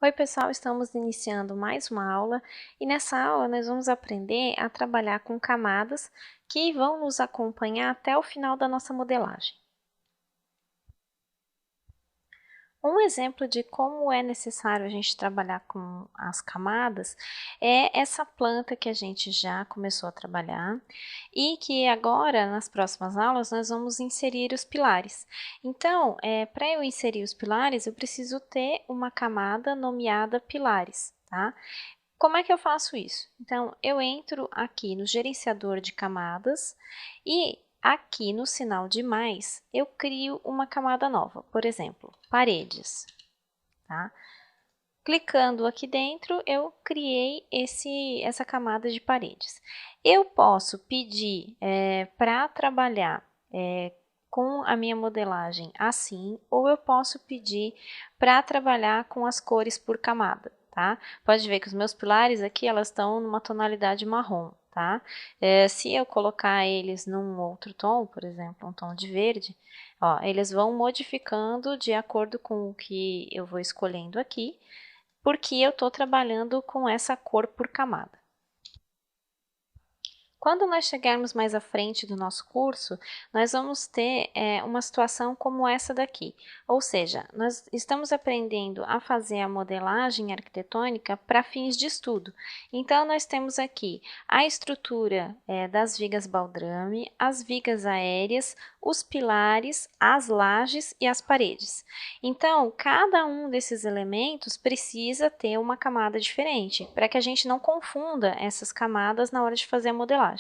Oi pessoal, estamos iniciando mais uma aula e nessa aula nós vamos aprender a trabalhar com camadas que vão nos acompanhar até o final da nossa modelagem. Um exemplo de como é necessário a gente trabalhar com as camadas é essa planta que a gente já começou a trabalhar e que agora, nas próximas aulas, nós vamos inserir os pilares. Então, para eu inserir os pilares, eu preciso ter uma camada nomeada pilares, tá? Como é que eu faço isso? Então, eu entro aqui no gerenciador de camadas e aqui no sinal de mais, eu crio uma camada nova, por exemplo, paredes, tá? Clicando aqui dentro, eu criei essa camada de paredes. Eu posso pedir para trabalhar com a minha modelagem assim, ou eu posso pedir para trabalhar com as cores por camada, tá? Pode ver que os meus pilares aqui, elas estão numa tonalidade marrom, tá? Se eu colocar eles num outro tom, por exemplo, um tom de verde, ó, eles vão modificando de acordo com o que eu vou escolhendo aqui, porque eu estou trabalhando com essa cor por camada. Quando nós chegarmos mais à frente do nosso curso, nós vamos ter uma situação como essa daqui. Ou seja, nós estamos aprendendo a fazer a modelagem arquitetônica para fins de estudo. Então, nós temos aqui a estrutura das vigas baldrame, as vigas aéreas, os pilares, as lajes e as paredes. Então, cada um desses elementos precisa ter uma camada diferente, para que a gente não confunda essas camadas na hora de fazer a modelagem.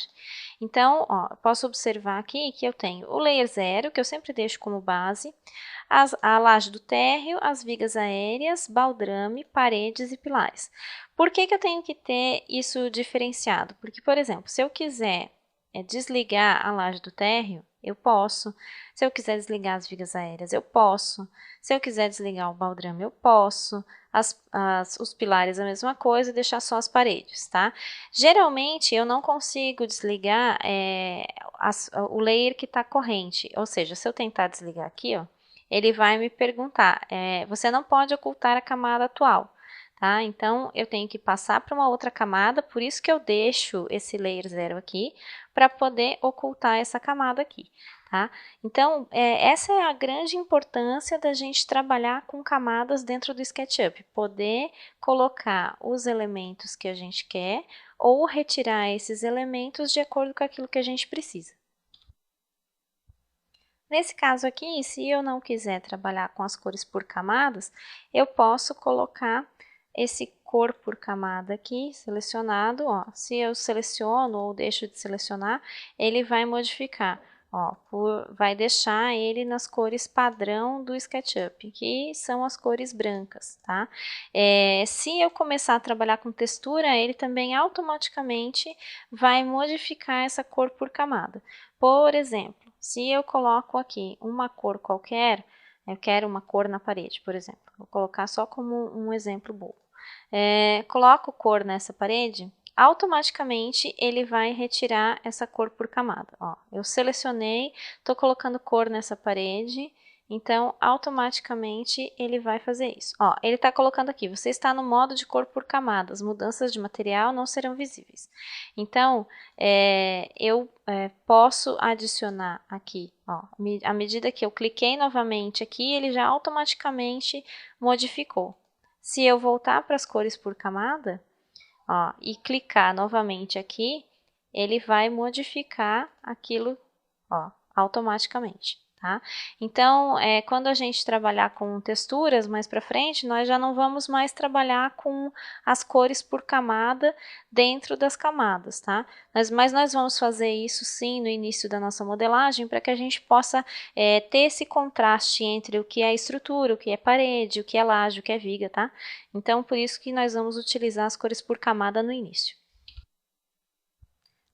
Então, ó, posso observar aqui que eu tenho o layer 0, que eu sempre deixo como base, a laje do térreo, as vigas aéreas, baldrame, paredes e pilares. Por que eu tenho que ter isso diferenciado? Porque, por exemplo, se eu quiser desligar a laje do térreo, eu posso. Se eu quiser desligar as vigas aéreas, eu posso. Se eu quiser desligar o baldrame, eu posso. Os pilares a mesma coisa, deixar só as paredes, tá? Geralmente, eu não consigo desligar o layer que está corrente. Ou seja, se eu tentar desligar aqui, ó, ele vai me perguntar, você não pode ocultar a camada atual. Tá? Então, eu tenho que passar para uma outra camada, por isso que eu deixo esse layer 0 aqui, para poder ocultar essa camada aqui. Tá? Então, essa é a grande importância da gente trabalhar com camadas dentro do SketchUp, poder colocar os elementos que a gente quer ou retirar esses elementos de acordo com aquilo que a gente precisa. Nesse caso aqui, se eu não quiser trabalhar com as cores por camadas, eu posso colocar esse cor por camada aqui, selecionado, ó. Se eu seleciono ou deixo de selecionar, ele vai modificar, ó, vai deixar ele nas cores padrão do SketchUp, que são as cores brancas, tá? Se eu começar a trabalhar com textura, ele também automaticamente vai modificar essa cor por camada. Por exemplo, se eu coloco aqui uma cor qualquer, eu quero uma cor na parede, por exemplo, vou colocar só como um exemplo bobo. Coloco cor nessa parede, automaticamente ele vai retirar essa cor por camada. Ó, eu selecionei, estou colocando cor nessa parede, então automaticamente ele vai fazer isso. Ó, ele está colocando aqui, você está no modo de cor por camadas, mudanças de material não serão visíveis. Então, eu posso adicionar aqui, ó, à medida que eu cliquei novamente aqui, ele já automaticamente modificou. Se eu voltar para as cores por camada, ó, e clicar novamente aqui, ele vai modificar aquilo, ó, automaticamente, tá? Então, quando a gente trabalhar com texturas mais para frente, nós já não vamos mais trabalhar com as cores por camada dentro das camadas, tá? Mas nós vamos fazer isso sim no início da nossa modelagem para que a gente possa ter esse contraste entre o que é estrutura, o que é parede, o que é laje, o que é viga, tá? Então, por isso que nós vamos utilizar as cores por camada no início.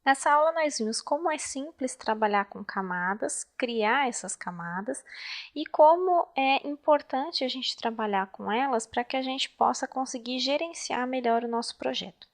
Nessa aula nós vimos como é simples trabalhar com camadas, criar essas camadas e como é importante a gente trabalhar com elas para que a gente possa conseguir gerenciar melhor o nosso projeto.